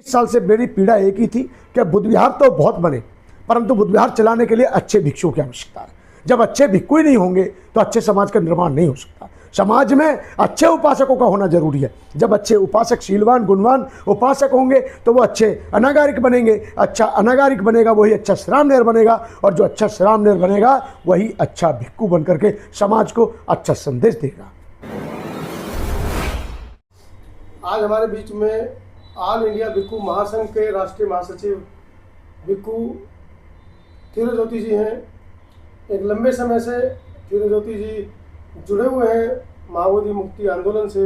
इस साल से मेरी पीड़ा एक ही थी कि बुद्ध विहार तो बहुत बने, परंतु बुद्ध विहार चलाने के लिए अच्छे भिक्षुओं की आवश्यकता है। जब अच्छे भिक्षु ही नहीं होंगे तो अच्छे समाज का निर्माण नहीं हो सकता। समाज में अच्छे उपासकों का होना जरूरी है। जब अच्छे उपासक, शीलवान, गुणवान उपासक होंगे तो वो अच्छे अनागारिक बनेंगे। अच्छा अनागारिक बनेगा वही अच्छा श्रामणेर बनेगा, और जो अच्छा श्रामणेर बनेगा वही अच्छा भिक्षु बन करके समाज को अच्छा संदेश देगा। आज हमारे बीच में ऑल इंडिया भिक्षु महासंघ के राष्ट्रीय महासचिव भिक्षु थिरोज्योति जी हैं। एक लंबे समय से थिरोज्योति जी जुड़े हुए हैं माओवादी मुक्ति आंदोलन से।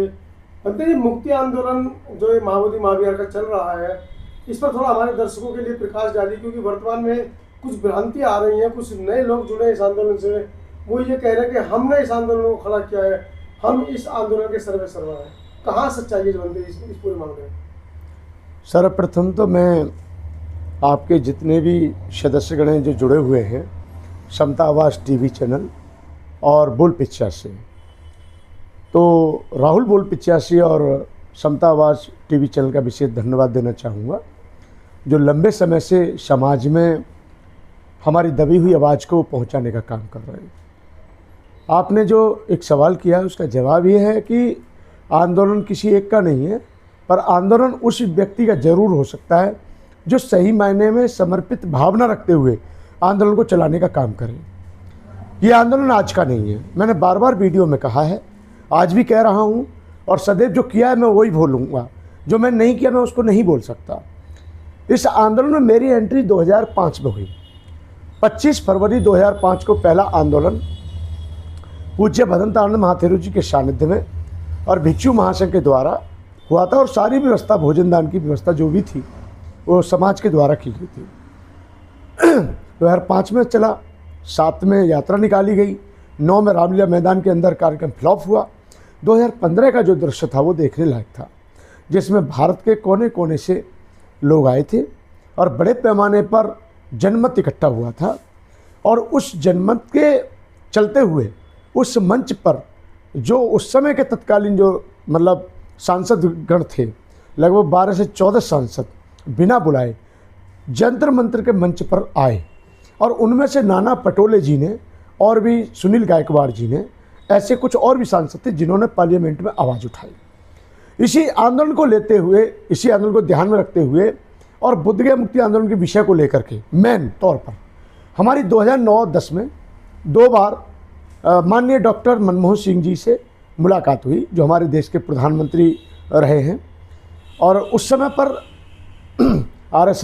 बनते जी, मुक्ति आंदोलन जो ये माओवादी महाविहार का चल रहा है, इस पर थोड़ा हमारे दर्शकों के लिए प्रकाश डालिए, क्योंकि वर्तमान में कुछ भ्रांतियाँ आ रही हैं। कुछ नए लोग जुड़े इस आंदोलन से, वो ये कह रहे हैं कि हमने इस आंदोलन को खड़ा किया है, हम इस आंदोलन के सर्वे सर्वा हैं। कहाँ सच्चाई है बनते इस पूरे मामले में? सर्वप्रथम तो मैं आपके जितने भी सदस्यगण हैं जो जुड़े हुए हैं समता आवाज़ टीवी चैनल और बोल पिचासी, तो राहुल बोल पिचासी और समता आवाज़ टीवी चैनल का विशेष धन्यवाद देना चाहूँगा, जो लंबे समय से समाज में हमारी दबी हुई आवाज़ को पहुँचाने का काम कर रहे हैं। आपने जो एक सवाल किया है उसका जवाब ये है कि आंदोलन किसी एक का नहीं है, पर आंदोलन उस व्यक्ति का जरूर हो सकता है जो सही मायने में समर्पित भावना रखते हुए आंदोलन को चलाने का काम करे। ये आंदोलन आज का नहीं है। मैंने बार बार वीडियो में कहा है, आज भी कह रहा हूँ, और सदैव जो किया है मैं वही बोलूँगा, जो मैं नहीं किया मैं उसको नहीं बोल सकता। इस आंदोलन में मेरी एंट्री 2005 में हुई। 25 फरवरी 2005 को पहला आंदोलन पूज्य भदंतानंद महाथेरो जी के सानिध्य में और भिक्षु महासंघ के द्वारा हुआ था, और सारी व्यवस्था, भोजन दान की व्यवस्था जो भी थी वो समाज के द्वारा की गई थी। 2005 में चला, 7 में यात्रा निकाली गई, 9 में रामलीला मैदान के अंदर कार्यक्रम फ्लॉप हुआ। 2015 का जो दृश्य था वो देखने लायक था, जिसमें भारत के कोने कोने से लोग आए थे और बड़े पैमाने पर जनमत इकट्ठा हुआ था। और उस जनमत के चलते हुए उस मंच पर जो उस समय के तत्कालीन जो मतलब सांसद गण थे, लगभग 12 से 14 सांसद बिना बुलाए जंतर मंत्र के मंच पर आए, और उनमें से नाना पटोले जी ने और भी सुनील गायकवाड़ जी ने, ऐसे कुछ और भी सांसद थे जिन्होंने पार्लियामेंट में आवाज़ उठाई। इसी आंदोलन को लेते हुए, इसी आंदोलन को ध्यान में रखते हुए और बुद्धगया मुक्ति आंदोलन के विषय को लेकर के मेन तौर पर हमारी 2009-10 में 2 बार माननीय डॉक्टर मनमोहन सिंह जी से मुलाकात हुई, जो हमारे देश के प्रधानमंत्री रहे हैं। और उस समय पर आर एस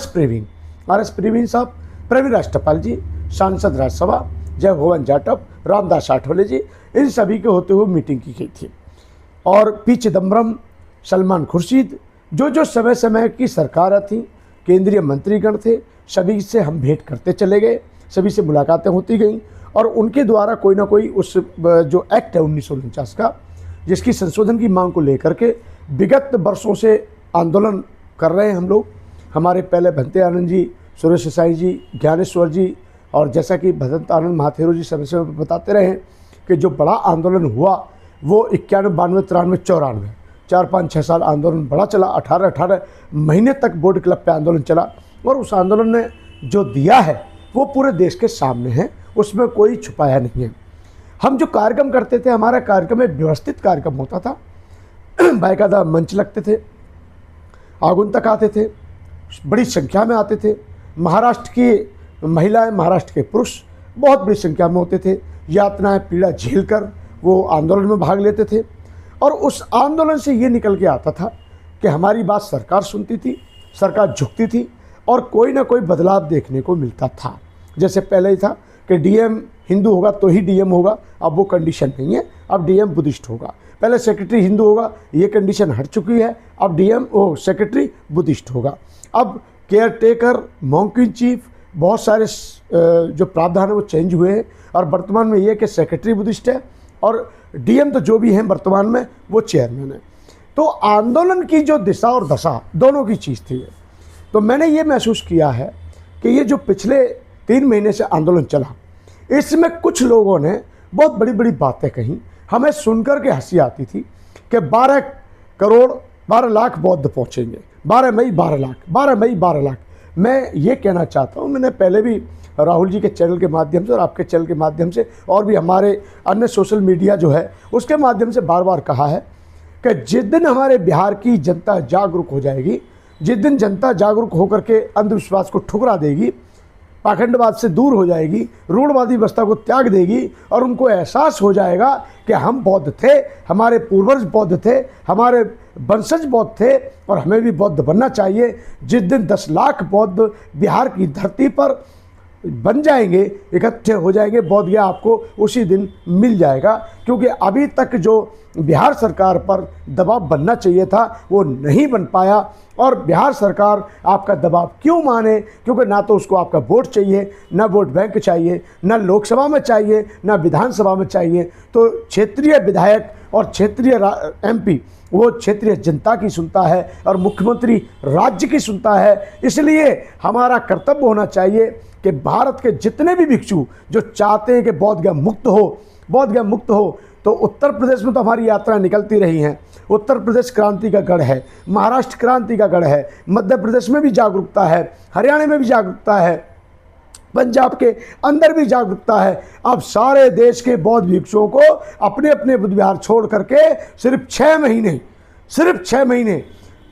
प्रवीण साहब, प्रवीण राष्ट्रपाल जी, सांसद राज्यसभा जय भवन जाटव, रामदास आठवले जी, इन सभी के होते हुए मीटिंग की गई थी। और पी चिदम्बरम, सलमान खुर्शीद, जो समय समय की सरकारें थी, केंद्रीय मंत्रीगण थे, सभी से हम भेंट करते चले गए, सभी से मुलाकातें होती गईं, और उनके द्वारा कोई ना कोई उस जो एक्ट है 1949 का, जिसकी संशोधन की मांग को लेकर के विगत वर्षों से आंदोलन कर रहे हैं हम लोग। हमारे पहले भंते आनंद जी, सुरेश साई जी, ज्ञानेश्वर जी, और जैसा कि भदंतानंद महाथेरो जी समय समय पर बताते रहे कि जो बड़ा आंदोलन हुआ वो 91, 92, 93, 94, 4, 5, 6 साल आंदोलन बड़ा चला। 18 महीने तक बोर्ड क्लब पे आंदोलन चला, और उस आंदोलन ने जो दिया है वो पूरे देश के सामने है, उसमें कोई छुपाया नहीं है। हम जो कार्यक्रम करते थे, हमारा कार्यक्रम एक व्यवस्थित कार्यक्रम होता था, बाकायदा मंच लगते थे, आगुन्तक आते थे, बड़ी संख्या में आते थे। महाराष्ट्र की महिलाएं, महाराष्ट्र के पुरुष बहुत बड़ी संख्या में होते थे। यातनाएं, पीड़ा झेल कर वो आंदोलन में भाग लेते थे, और उस आंदोलन से ये निकल के आता था कि हमारी बात सरकार सुनती थी, सरकार झुकती थी, और कोई ना कोई बदलाव देखने को मिलता था। जैसे पहले ही था कि डीएम हिंदू होगा तो ही डीएम होगा, अब वो कंडीशन नहीं है, अब डीएम बुद्धिस्ट होगा। पहले सेक्रेटरी हिंदू होगा, ये कंडीशन हट चुकी है, अब डीएम सेक्रेटरी बुद्धिस्ट होगा। अब care taker, monk in chief, बहुत सारे जो प्रावधान है वो चेंज हुए हैं, और वर्तमान में ये कि सेक्रेटरी बुद्धिस्ट है और डीएम तो जो भी हैं वर्तमान में वो चेयरमैन है। तो आंदोलन की जो दिशा और दशा दोनों की चीज़ थी। तो मैंने ये महसूस किया है कि ये जो पिछले 3 महीने से आंदोलन चला, इसमें कुछ लोगों ने बहुत बड़ी बड़ी बातें कही, हमें सुनकर के हंसी आती थी कि 12 लाख बौद्ध पहुँचेंगे, 12 मई 12 लाख, 12 मई 12 लाख। मैं ये कहना चाहता हूँ, मैंने पहले भी राहुल जी के चैनल के माध्यम से और आपके चैनल के माध्यम से और भी हमारे अन्य सोशल मीडिया जो है उसके माध्यम से बार बार कहा है कि जिस दिन हमारे बिहार की जनता जागरूक हो जाएगी, जिस दिन जनता जागरूक होकर के अंधविश्वास को ठुकरा देगी, पाखंडवाद से दूर हो जाएगी, रूढ़वादी व्यवस्था को त्याग देगी और उनको एहसास हो जाएगा कि हम बौद्ध थे, हमारे पूर्वज बौद्ध थे, हमारे वंशज बौद्ध थे और हमें भी बौद्ध बनना चाहिए। जिस दिन 10 लाख बौद्ध बिहार की धरती पर बन जाएंगे, इकट्ठे हो जाएंगे, बौद्ध गया आपको उसी दिन मिल जाएगा। क्योंकि अभी तक जो बिहार सरकार पर दबाव बनना चाहिए था वो नहीं बन पाया। और बिहार सरकार आपका दबाव क्यों माने? क्योंकि ना तो उसको आपका वोट चाहिए, ना वोट बैंक चाहिए, ना लोकसभा में चाहिए, ना विधानसभा में चाहिए। तो क्षेत्रीय विधायक और क्षेत्रीय MP वो क्षेत्रीय जनता की सुनता है और मुख्यमंत्री राज्य की सुनता है। इसलिए हमारा कर्तव्य होना चाहिए कि भारत के जितने भी भिक्षु जो चाहते हैं कि बौद्ध गया मुक्त हो, बौद्ध गया मुक्त हो, तो उत्तर प्रदेश में तो हमारी यात्रा निकलती रही हैं। उत्तर प्रदेश क्रांति का गढ़ है, महाराष्ट्र क्रांति का गढ़ है, मध्य प्रदेश में भी जागरूकता है, हरियाणा में भी जागरूकता है, पंजाब के अंदर भी जागरूकता है। अब सारे देश के बौद्ध भिक्षुओं को अपने अपने बुद्ध विहार छोड़ करके सिर्फ 6 महीने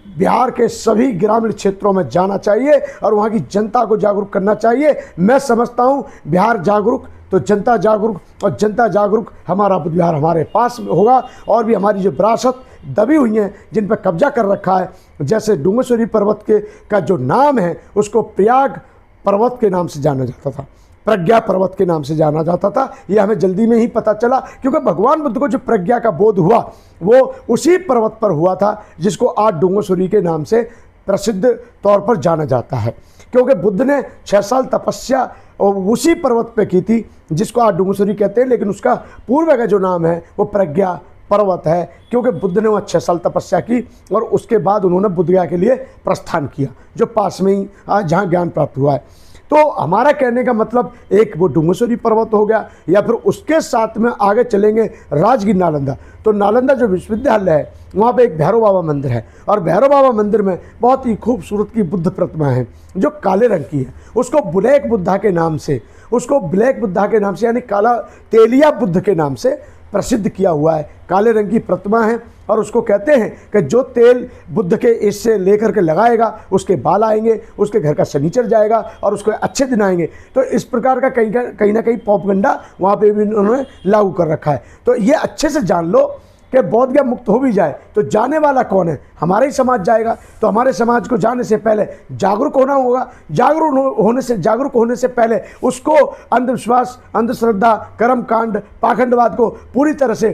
बिहार के सभी ग्रामीण क्षेत्रों में जाना चाहिए और वहाँ की जनता को जागरूक करना चाहिए। मैं समझता हूँ बिहार जागरूक तो जनता जागरूक, और जनता जागरूक हमारा बुद्ध विहार हमारे पास होगा। और भी हमारी जो विरासत दबी हुई हैं, जिन पर कब्जा कर रखा है, जैसे डूंगरसौरी पर्वत का जो नाम है उसको प्रयाग पर्वत के नाम से जाना जाता था, प्रज्ञा पर्वत के नाम से जाना जाता था। ये हमें जल्दी में ही पता चला क्योंकि भगवान बुद्ध को जो प्रज्ञा का बोध हुआ वो उसी पर्वत पर हुआ था जिसको आज डूंगरसौरी के नाम से प्रसिद्ध तौर पर जाना जाता है। क्योंकि बुद्ध ने 6 साल तपस्या उसी पर्वत पे की थी जिसको आज डूंगरसौरी कहते हैं, लेकिन उसका पूर्व का जो नाम है वो प्रज्ञा पर्वत है। क्योंकि बुद्ध ने वहाँ 6 साल तपस्या की और उसके बाद उन्होंने बुद्ध गया के लिए प्रस्थान किया, जो पास में ही आज जहाँ ज्ञान प्राप्त हुआ है। तो हमारा कहने का मतलब एक वो डूंगरसौरी पर्वत हो गया, या फिर उसके साथ में आगे चलेंगे राजगीर नालंदा। तो नालंदा जो विश्वविद्यालय है वहाँ पे एक भैरव बाबा मंदिर है और भैरव बाबा मंदिर में बहुत ही खूबसूरत की बुद्ध प्रतिमा है जो काले रंग की है। उसको ब्लैक बुद्धा के नाम से, यानी काला तेलिया बुद्ध के नाम से प्रसिद्ध किया हुआ है। काले रंग की प्रतिमा है और उसको कहते हैं कि जो तेल बुद्ध के इससे लेकर के लगाएगा उसके बाल आएंगे, उसके घर का शनिचर जाएगा और उसको अच्छे दिन आएंगे। तो इस प्रकार का कहीं ना कहीं प्रोपेगेंडा वहाँ पे भी उन्होंने लागू कर रखा है। तो ये अच्छे से जान लो कि बौद्ध गया मुक्त हो भी जाए तो जाने वाला कौन है? हमारा ही समाज जाएगा। तो हमारे समाज को जाने से पहले जागरूक होना होगा। जागरूक होने से पहले उसको अंधविश्वास, अंधश्रद्धा, कर्मकांड, पाखंडवाद को पूरी तरह से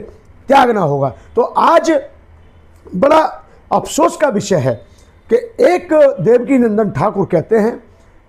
त्यागना होगा। तो आज बड़ा अफसोस का विषय है कि एक देवकी नंदन ठाकुर कहते हैं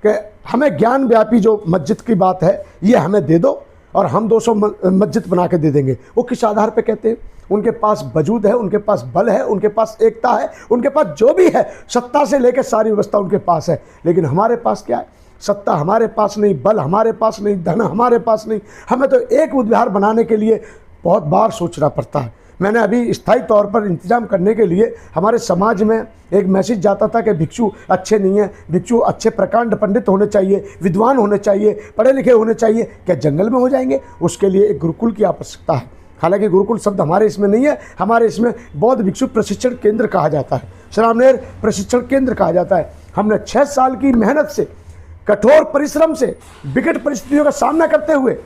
कि हमें ज्ञान व्यापी जो मस्जिद की बात है ये हमें दे दो और हम 200 मस्जिद बना के दे देंगे। वो किस आधार पे कहते हैं? उनके पास वजूद है, उनके पास बल है, उनके पास एकता है, उनके पास जो भी है, सत्ता से लेकर सारी व्यवस्था उनके पास है। लेकिन हमारे पास क्या है? सत्ता हमारे पास नहीं, बल हमारे पास नहीं, धन हमारे पास नहीं। हमें तो एक बुद्ध विहार बनाने के लिए बहुत बार सोचना पड़ता है। मैंने अभी स्थायी तौर पर इंतजाम करने के लिए हमारे समाज में एक मैसेज जाता था कि भिक्षु अच्छे नहीं हैं, भिक्षु अच्छे प्रकांड पंडित होने चाहिए, विद्वान होने चाहिए, पढ़े लिखे होने चाहिए। क्या जंगल में हो जाएंगे? उसके लिए एक गुरुकुल की आवश्यकता है। हालांकि गुरुकुल शब्द हमारे इसमें नहीं है, हमारे इसमें बौद्ध भिक्षु प्रशिक्षण केंद्र कहा जाता है, श्रामणेर प्रशिक्षण केंद्र कहा जाता है। हमने 6 साल की मेहनत से, कठोर परिश्रम से, विकट परिस्थितियों का सामना करते हुए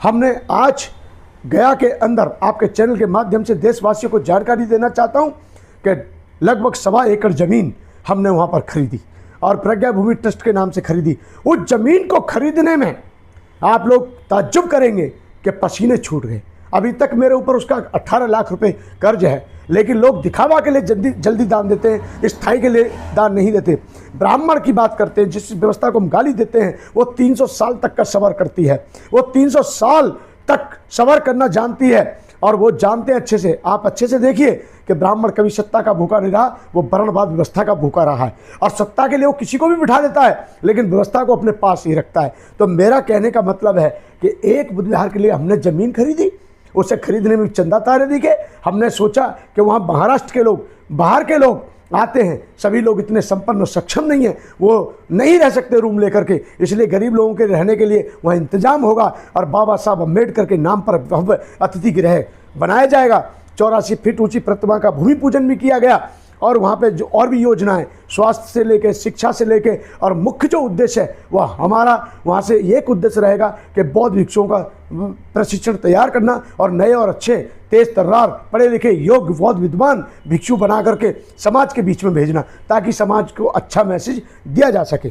हमने आज गया के अंदर आपके चैनल के माध्यम से देशवासियों को जानकारी देना चाहता हूं कि लगभग 1.25 एकड़ ज़मीन हमने वहां पर खरीदी और प्रज्ञा भूमि ट्रस्ट के नाम से खरीदी। उस ज़मीन को खरीदने में आप लोग ताज्जुब करेंगे कि पसीने छूट गए। अभी तक मेरे ऊपर उसका 18 लाख रुपए कर्ज है, लेकिन लोग दिखावा के लिए जल्दी दान देते हैं, स्थायी के लिए दान नहीं देते। ब्राह्मण की बात करते हैं, जिस व्यवस्था को हम गाली देते हैं वो 300 साल तक का सबर करती है, वो 300 साल तक सबर करना जानती है और वो जानते हैं अच्छे से। आप अच्छे से देखिए कि ब्राह्मण कभी सत्ता का भूखा नहीं रहा, वो वर्णवाद व्यवस्था का भूखा रहा है और सत्ता के लिए वो किसी को भी बिठा देता है लेकिन व्यवस्था को अपने पास ही रखता है। तो मेरा कहने का मतलब है कि एक बुद्ध विहार के लिए हमने ज़मीन खरीदी, उसे खरीदने में चंदा तारे दिखे। हमने सोचा कि वहाँ महाराष्ट्र के लोग, बाहर के लोग आते हैं, सभी लोग इतने संपन्न और सक्षम नहीं हैं, वो नहीं रह सकते रूम लेकर के, इसलिए गरीब लोगों के रहने के लिए वहाँ इंतजाम होगा और बाबा साहब अम्बेडकर के नाम पर भव्य अतिथि गृह बनाया जाएगा। 84 फीट ऊंची प्रतिमा का भूमि पूजन भी किया गया और वहाँ पे जो और भी योजनाएं, स्वास्थ्य से लेके, शिक्षा से लेके, और मुख्य जो उद्देश्य है वह हमारा वहाँ से एक उद्देश्य रहेगा कि बौद्ध भिक्षुओं का प्रशिक्षण तैयार करना और नए और अच्छे, तेज तर्रार, पढ़े लिखे, योग्य, बौद्ध विद्वान भिक्षु बना करके समाज के बीच में भेजना, ताकि समाज को अच्छा मैसेज दिया जा सके।